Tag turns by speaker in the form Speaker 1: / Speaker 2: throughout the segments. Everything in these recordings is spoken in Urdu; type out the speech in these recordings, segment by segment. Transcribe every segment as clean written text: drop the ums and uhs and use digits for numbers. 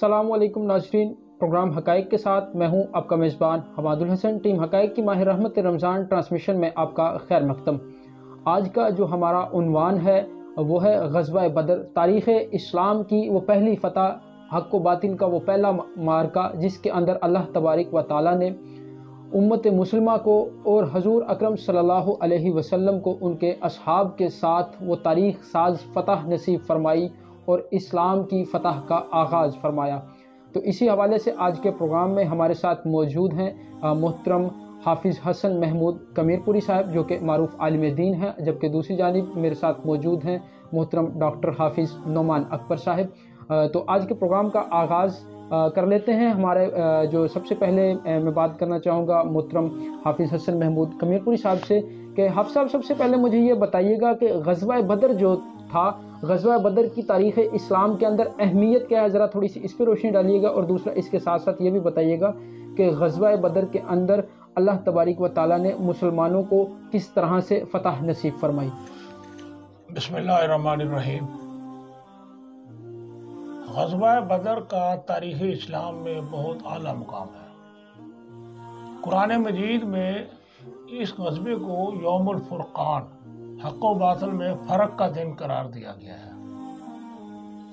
Speaker 1: السلام علیکم ناظرین، پروگرام حقائق کے ساتھ میں ہوں آپ کا میزبان حماد الحسن۔ ٹیم حقائق کی ماہ رحمت رمضان ٹرانسمیشن میں آپ کا خیر مقدم۔ آج کا جو ہمارا عنوان ہے وہ ہے غزوہ بدر، تاریخ اسلام کی وہ پہلی فتح، حق و باطل کا وہ پہلا معرکہ جس کے اندر اللہ تبارک و تعالیٰ نے امت مسلمہ کو اور حضور اکرم صلی اللہ علیہ وسلم کو ان کے اصحاب کے ساتھ وہ تاریخ ساز فتح نصیب فرمائی اور اسلام کی فتح کا آغاز فرمایا۔ تو اسی حوالے سے آج کے پروگرام میں ہمارے ساتھ موجود ہیں محترم حافظ حسن محمود کمیر پوری صاحب، جو کہ معروف عالم دین ہیں، جبکہ دوسری جانب میرے ساتھ موجود ہیں محترم ڈاکٹر حافظ نعمان اکبر صاحب۔ تو آج کے پروگرام کا آغاز کر لیتے ہیں۔ ہمارے جو سب سے پہلے میں بات کرنا چاہوں گا محترم حافظ حسن محمود کمیر پوری صاحب سے کہ حافظ صاحب سب سے پہلے مجھے یہ بتائیے گا کہ غزوہ بدر جو تھا، غزوہ بدر کی تاریخ اسلام کے اندر اہمیت کیا ہے، ذرا تھوڑی سی اس پہ روشنی ڈالیے گا، اور دوسرا اس کے ساتھ ساتھ یہ بھی بتائیے گا کہ غزوہ بدر کے اندر اللہ تبارک و تعالیٰ نے مسلمانوں کو کس طرح سے فتح نصیب فرمائی۔
Speaker 2: بسم اللہ الرحمن الرحیم۔ غزوہ بدر کا تاریخ اسلام میں بہت اعلیٰ مقام ہے۔ قرآن مجید میں اس غزوے کو یوم الفرقان، حق و باطل میں فرق کا دن قرار دیا گیا ہے۔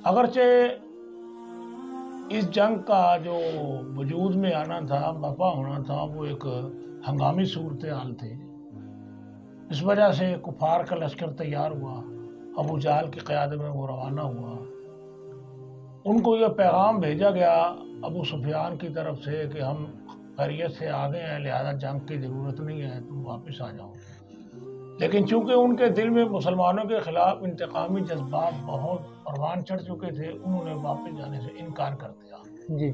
Speaker 2: اگرچہ اس جنگ کا جو وجود میں آنا تھا، برپا ہونا تھا، وہ ایک ہنگامی صورتحال تھی۔ اس وجہ سے کفار کا لشکر تیار ہوا، ابو جہل کی قیادت میں وہ روانہ ہوا۔ ان کو یہ پیغام بھیجا گیا ابو سفیان کی طرف سے کہ ہم خیریت سے آگے ہیں، لہذا جنگ کی ضرورت نہیں ہے، تم واپس آ جاؤ۔ لیکن چونکہ ان کے دل میں مسلمانوں کے خلاف انتقامی جذبات بہت پروان چڑھ چکے تھے، انہوں نے واپس جانے سے انکار کر دیا۔
Speaker 1: جی۔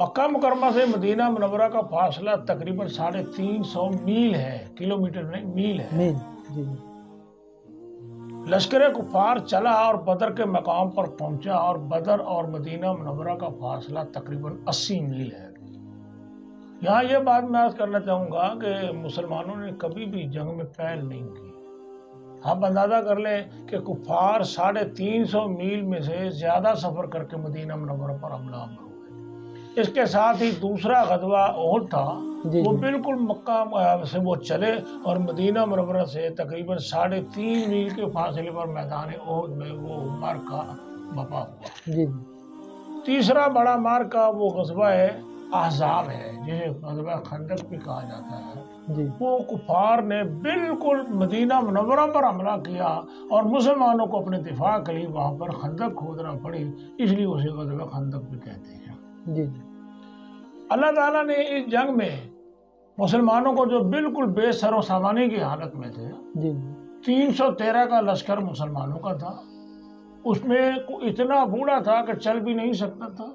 Speaker 2: مکہ مکرمہ سے مدینہ منورہ کا فاصلہ تقریباً 350 میل ہے، کلومیٹر نہیں، میل ہے۔
Speaker 1: جی۔
Speaker 2: لشکر کفار چلا اور بدر کے مقام پر پہنچا، اور بدر اور مدینہ منورہ کا فاصلہ تقریباً 80 میل ہے۔ یہاں یہ بات میں عرض کرنا چاہوں گا کہ مسلمانوں نے کبھی بھی جنگ میں پہل نہیں کی۔ آپ اندازہ کر لیں کہ کفار 350 میل میں سے زیادہ سفر کر کے مدینہ منورہ پر حملہ آور ہوئے۔ اس کے ساتھ ہی دوسرا غزوہ احد تھا، وہ بالکل مکہ سے وہ چلے اور مدینہ منورہ سے تقریباً 3.5 میل کے فاصلے پر میدان احد میں وہ معرکہ برپا ہوا۔ تیسرا بڑا معرکہ وہ غزوہ احزاب ہے، جسے غزوہ خندق بھی کہا جاتا ہے۔ وہ کفار نے بالکل مدینہ منورہ پر حملہ کیا اور مسلمانوں کو اپنے دفاع کے لیے وہاں پر خندق کھودنا پڑی، اس لیے اسے غزوہ خندق بھی کہتے ہیں۔ اللہ تعالیٰ نے اس جنگ میں مسلمانوں کو جو بالکل بے سر و سامانی کی حالت میں تھے، 313 کا لشکر مسلمانوں کا تھا، اس میں کوئی اتنا بوڑھا تھا کہ چل بھی نہیں سکتا تھا،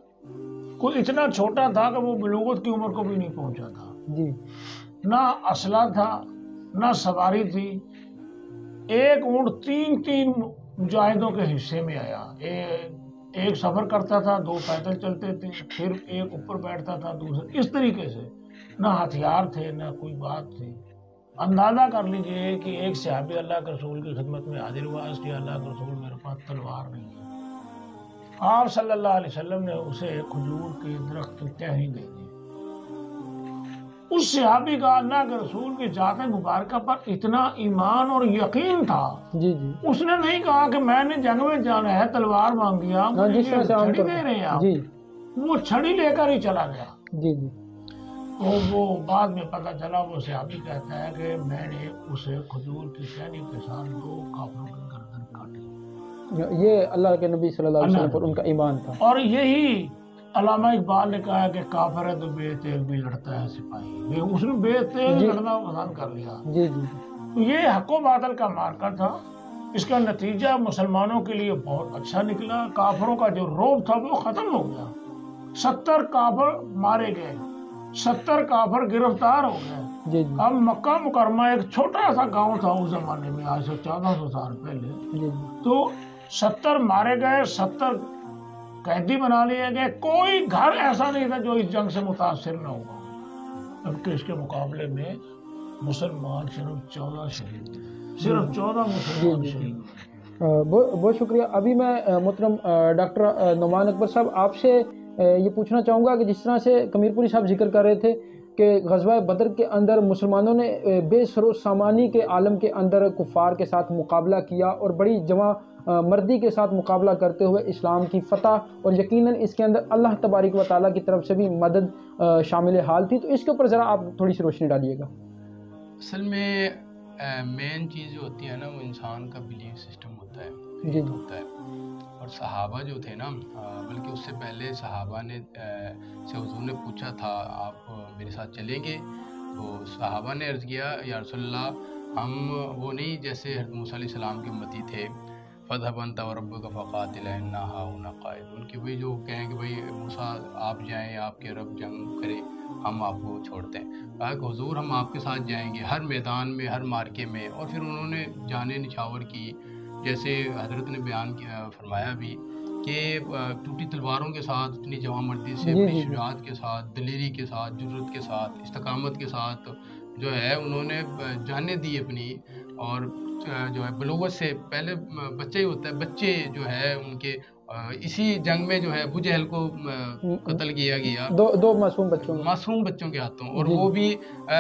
Speaker 2: کوئی اتنا چھوٹا تھا کہ وہ بلوغت کی عمر کو بھی نہیں پہنچا تھا، نہ اسلحہ تھا نہ سواری تھی۔ ایک اونٹ 3 مجاہدوں کے حصے میں آیا، ایک سفر کرتا تھا، 2 پیدل چلتے تھے، پھر ایک اوپر بیٹھتا تھا، دوسرا، اس طریقے سے، نہ ہتھیار تھے نہ کوئی بات تھی۔ اندازہ کر لیجئے کہ ایک صحابی اللہ کے رسول کی خدمت میں حاضر ہوا، اس لیے اللہ کے رسول میرے پاس تلوار نہیں ہے۔ آپ صلی اللہ علیہ وسلم نے اسے کھجور کے درخت کی ٹہنی دے دی۔ اس صحابی کا اللہ کے رسول کی ذات مبارکہ پر اتنا ایمان اور یقین تھا، اس نے نہیں کہا کہ میں نے جنگ میں جانا ہے، تلوار مانگی، چھڑی دے رہے ہیں آپ، وہ چھڑی لے کر ہی چلا گیا۔ وہ بعد میں پتہ چلا، وہ صحابی کہتا ہے کہ میں نے اسے کھجور کی ٹہنی کے ساتھ 2 کافروں کی گردن کاٹی۔
Speaker 1: یہ اللہ کے نبی صلی اللہ علیہ وسلم پر ان کا ایمان تھا۔
Speaker 2: اور یہی علامہ اقبال نے کہا کہ کافر ہے تو بے تیغ بھی لڑتا ہے سپاہی، اس نے بے تیغ لڑنا پسند کر لیا۔ یہ حق و باطل کا معرکہ تھا، اس کا نتیجہ مسلمانوں کے لیے بہت اچھا نکلا۔ کافروں کا جو رعب تھا وہ ختم ہو گیا، 70 کافر مارے گئے، 70 کافر گرفتار ہو گئے۔ اب مکہ مکرمہ ایک چھوٹا سا گاؤں تھا اس زمانے میں، آج سے 1400 سال پہلے، تو 70 مارے گئے، 70 قیدی بنا لیے گئے۔ کوئی گھر ایسا نہیں تھا جو اس جنگ سے متاثر نہ ہوا، جبکہ اس کے مقابلے میں مسلمان صرف 14 شہید، صرف 14 مسلمان شہید۔
Speaker 1: بہت شکریہ. ابھی میں محترم ڈاکٹر نعمان اکبر صاحب آپ سے یہ پوچھنا چاہوں گا کہ جس طرح سے کمیر پوری صاحب ذکر کر رہے تھے کہ غزوہ بدر کے اندر مسلمانوں نے بے سر و سامانی کے عالم کے اندر کفار کے ساتھ مقابلہ کیا اور بڑی جمع مردی کے ساتھ مقابلہ کرتے ہوئے اسلام کی فتح، اور یقیناً اس کے اندر اللہ تبارک و تعالیٰ کی طرف سے بھی مدد شامل حال تھی. تو اس کے اوپر ذرا آپ تھوڑی سی روشنی ڈالیے گا.
Speaker 3: اصل میں مین چیز جو ہوتی ہے نا وہ انسان کا بلیف سسٹم ہوتا ہے،
Speaker 1: جی
Speaker 3: ہوتا ہے. اور صحابہ جو تھے نا، بلکہ اس سے پہلے صحابہ نے سے حضور نے پوچھا تھا آپ میرے ساتھ چلیں گے؟ تو صحابہ نے عرض کیا یا رسول اللہ ہم وہ نہیں جیسے حضرت موسیٰ علیہ السلام کے امتی تھے، فَاذْهَبْ أَنْتَ وَرَبُّكَ فَقَاتِلَا إِنَّا هَاهُنَا قَاعِدُونَ، کہ بھئی جو کہیں کہ بھئی موسیٰ آپ جائیں، آپ کے رب جنگ کرے، ہم آپ کو چھوڑتے ہیں. کہا کہ حضور ہم آپ کے ساتھ جائیں گے ہر میدان میں، ہر مارکے میں. اور پھر انہوں نے جانیں نچھاور کی، جیسے حضرت نے بیان کیا فرمایا بھی کہ ٹوٹی تلواروں کے ساتھ، اتنی جوان مردی سے، بڑی شجاعت کے ساتھ، دلیری کے ساتھ، جرت کے ساتھ، استقامت کے ساتھ جو ہے انہوں نے جانیں دی اپنی. اور جو ہے بلوغت سے پہلے بچے ہی ہوتا ہے، بچے جو ہے ان کے اسی جنگ میں جو ہے ابو جہل کو قتل کیا گیا،
Speaker 1: دو معصوم
Speaker 3: بچوں کے ہاتھوں. اور وہ بھی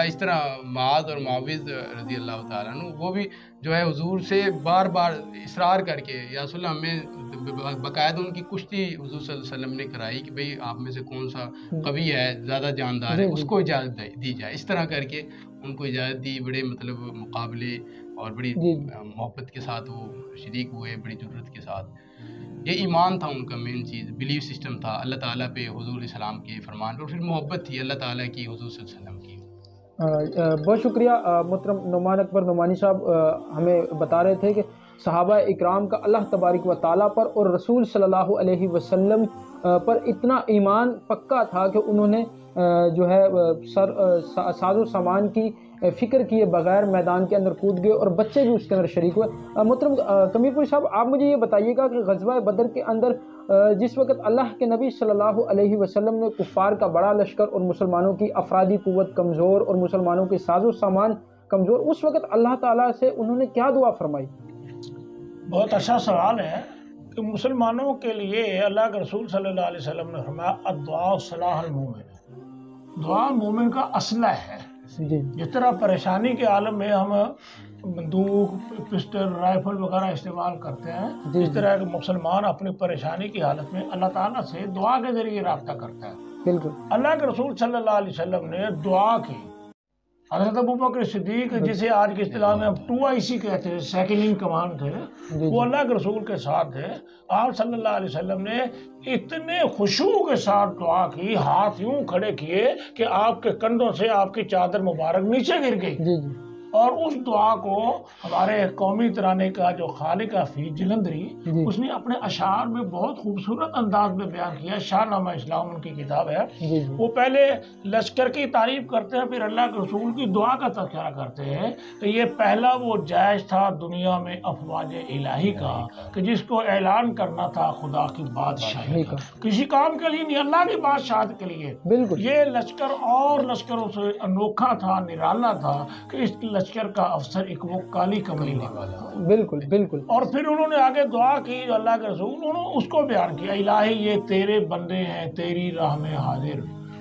Speaker 3: اس طرح معاذ اور معاوذ رضی اللہ تعالیٰ عنہ، وہ بھی جو ہے حضور سے بار بار اصرار کر کے یا رسول اللہ ہمیں باقاعدہ ان کی کشتی حضور صلی اللہ علیہ وسلم نے کرائی کہ بھئی آپ میں سے کون سا قوی ہے، زیادہ جاندار ہے، اس کو اجازت دی جائے. اس طرح کر کے ان کو اجازت دی. بڑے مطلب مقابلے اور بڑی محبت کے ساتھ وہ شریک ہوئے، بڑی جرت کے ساتھ. یہ ایمان تھا ان کا مین چیز، بلیف سسٹم تھا اللہ تعالیٰ پہ، حضور علیہ السلام کے فرمان پہ، اور پھر محبت تھی اللہ تعالیٰ کی، حضور صلی اللہ علیہ وسلم کی.
Speaker 1: بہت شکریہ. محترم نعمان اکبر نعمانی صاحب ہمیں بتا رہے تھے کہ صحابہ اکرام کا اللہ تبارک و تعالیٰ پر اور رسول صلی اللہ علیہ وسلم پر اتنا ایمان پکا تھا کہ انہوں نے جو ہے ساز و سامان کی فکر کیے بغیر میدان کے اندر کود گئے، اور بچے بھی اس کے اندر شریک ہوئے. محترم کمیر پوری صاحب آپ مجھے یہ بتائیے گا کہ غزوہ بدر کے اندر جس وقت اللہ کے نبی صلی اللہ علیہ وسلم نے کفار کا بڑا لشکر اور مسلمانوں کی افرادی قوت کمزور اور مسلمانوں کے ساز و سامان کمزور، اس وقت اللہ تعالیٰ سے انہوں نے کیا دعا فرمائی؟
Speaker 2: بہت اچھا سوال ہے کہ مسلمانوں کے لیے اللہ کے رسول صلی اللہ علیہ وسلم نے فرمایا الدعاء سلاح المومن، دعا مومن کا اسلحہ ہے. جس طرح پریشانی کے عالم میں ہم بندوق، پسٹل، رائفل وغیرہ استعمال کرتے ہیں، اس طرح کہ مسلمان اپنی پریشانی کی حالت میں اللہ تعالیٰ سے دعا کے ذریعے رابطہ کرتا ہے.
Speaker 1: بالکل. اللہ
Speaker 2: کے رسول صلی اللہ علیہ وسلم نے دعا کی. حضرت ابوبکر صدیق جسے آج کی اصطلاح میں 2IC کہتے ہیں، سیکنڈ ان کمانڈ تھے، وہ اللہ کے رسول کے ساتھ تھے. آپ صلی اللہ علیہ وسلم نے اتنے خشوع کے ساتھ دعا کی، ہاتھ یوں کھڑے کیے کہ آپ کے کندھوں سے آپ کی چادر مبارک نیچے گر گئی. اور اس دعا کو ہمارے قومی ترانے کا جو خالق حفیظ جلندری، اس نے اپنے اشعار میں بہت خوبصورت انداز میں بیان کیا. شاہ نامہ اسلام ان کی کتاب ہے. وہ پہلے لشکر کی تعریف کرتے ہیں، پھر اللہ کے رسول کی دعا کا تذکرہ کرتے ہیں کہ یہ پہلا وہ جیش تھا دنیا میں افواج الہی کا کہ جس کو اعلان کرنا تھا خدا کی بادشاہی کا، کسی کام کے لیے نہیں، اللہ کی بادشاہت کے لیے. یہ لشکر اور لشکروں سے انوکھا تھا، نرالا تھا کہ اس لشکر کا افسر ایک وہ کالی کملی والا.
Speaker 1: بالکل.
Speaker 2: اور پھر انہوں نے آگے دعا کی جو اللہ کے رسول، انہوں نے اس کو بیان کیا الہی یہ تیرے بندے ہیں، تیری راہ میں حاضر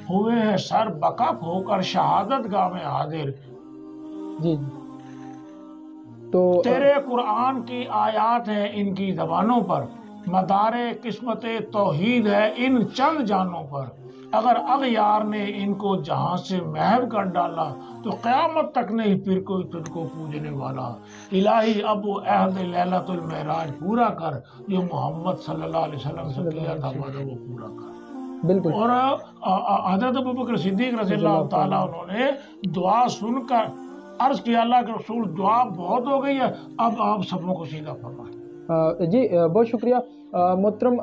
Speaker 2: ہوئے ہیں، سر بکف ہو کر شہادت گاہ میں حاضر. تو تیرے قرآن کی آیات ہیں ان کی زبانوں پر، مدار قسمت توحید ہے ان چند جانوں پر. اگر اغیار نے ان کو جہاں سے محو کر ڈالا تو قیامت تک نہیں پھر کوئی تجھ کو پوجنے والا. الہی اب وہ عہد لیلۃ المعراج پورا کر جو محمد صلی اللہ علیہ وسلم سے کیا تھا وعدہ وہ پورا کر.
Speaker 1: بالکل.
Speaker 2: اور حضرت ابوبکر صدیق رضی اللہ تعالیٰ انہوں نے دعا سن کر عرض کیا اللہ کے رسول دعا بہت ہو گئی ہے، اب آپ سبوں کو سیدھا فرمائیں.
Speaker 1: جی بہت شکریہ. محترم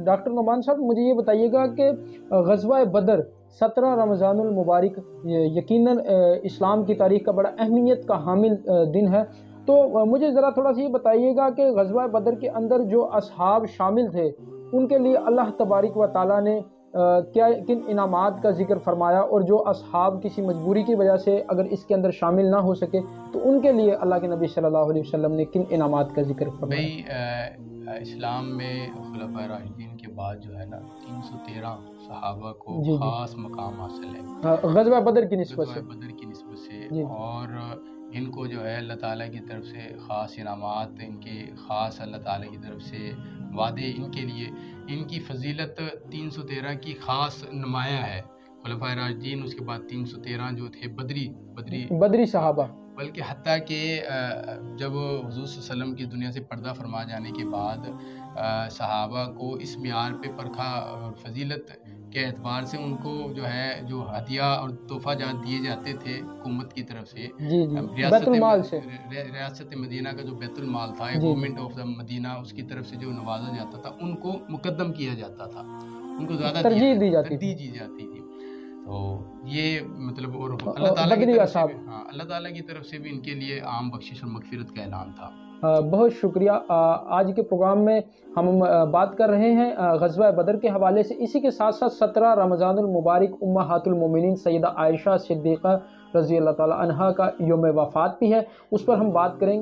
Speaker 1: ڈاکٹر نعمان صاحب مجھے یہ بتائیے گا کہ غزوہ بدر 17 رمضان المبارک یقیناً اسلام کی تاریخ کا بڑا اہمیت کا حامل دن ہے. تو مجھے ذرا تھوڑا سا یہ بتائیے گا کہ غزوہ بدر کے اندر جو اصحاب شامل تھے ان کے لیے اللہ تبارک و تعالیٰ نے کیا کن انعامات کا ذکر فرمایا، اور جو اصحاب کسی مجبوری کی وجہ سے اگر اس کے اندر شامل نہ ہو سکے تو ان کے لیے اللہ کے نبی صلی اللہ علیہ وسلم نے کن انعامات کا ذکر فرمایا؟
Speaker 3: اسلام میں خلفائے راشدین کے بعد جو ہے نا 313 صحابہ کو
Speaker 1: جی
Speaker 3: خاص مقام حاصل ہے
Speaker 1: غزوہ بدر کی نسبت سے،
Speaker 3: غزوہ بدر کی نسبت سے، اور ان کو جو ہے اللہ تعالیٰ کی طرف سے خاص انعامات، ان کے خاص اللہ تعالیٰ کی طرف سے وعدے ان کے لیے، ان کی فضیلت 313 کی خاص نمایاں ہے۔ خلفائے راشدین، اس کے بعد 313 جو تھے بدری
Speaker 1: صحابہ،
Speaker 3: بلکہ حتیٰ کہ جب حضور صلی اللہ علیہ وسلم کی دنیا سے پردہ فرما جانے کے بعد صحابہ کو اس معیار پہ پرکھا اور فضیلت کے اعتبار سے ان کو جو ہے جو ہدیہ اور تحفہ جات دیے جاتے تھے حکومت کی طرف سے،
Speaker 1: بیت المال سے،
Speaker 3: ریاست مدینہ کا جو بیت المال تھا، گورنمنٹ آف دا مدینہ، اس کی طرف سے جو نوازا جاتا تھا ان کو مقدم کیا جاتا تھا، ان کو زیادہ
Speaker 1: ترجیح دی جاتی
Speaker 3: تھی۔ تو یہ مطلب، اور اللہ تعالیٰ کی طرف سے اللہ تعالیٰ کی طرف سے بھی ان کے لیے عام بخشش اور مغفرت کا اعلان تھا۔
Speaker 1: بہت شکریہ۔ آج کے پروگرام میں ہم بات کر رہے ہیں غزوہ بدر کے حوالے سے، اسی کے ساتھ ساتھ 17 رمضان المبارک امہات المومنین سیدہ عائشہ صدیقہ رضی اللہ تعالی عنہا کا یوم وفات بھی ہے، اس پر ہم بات کریں گے۔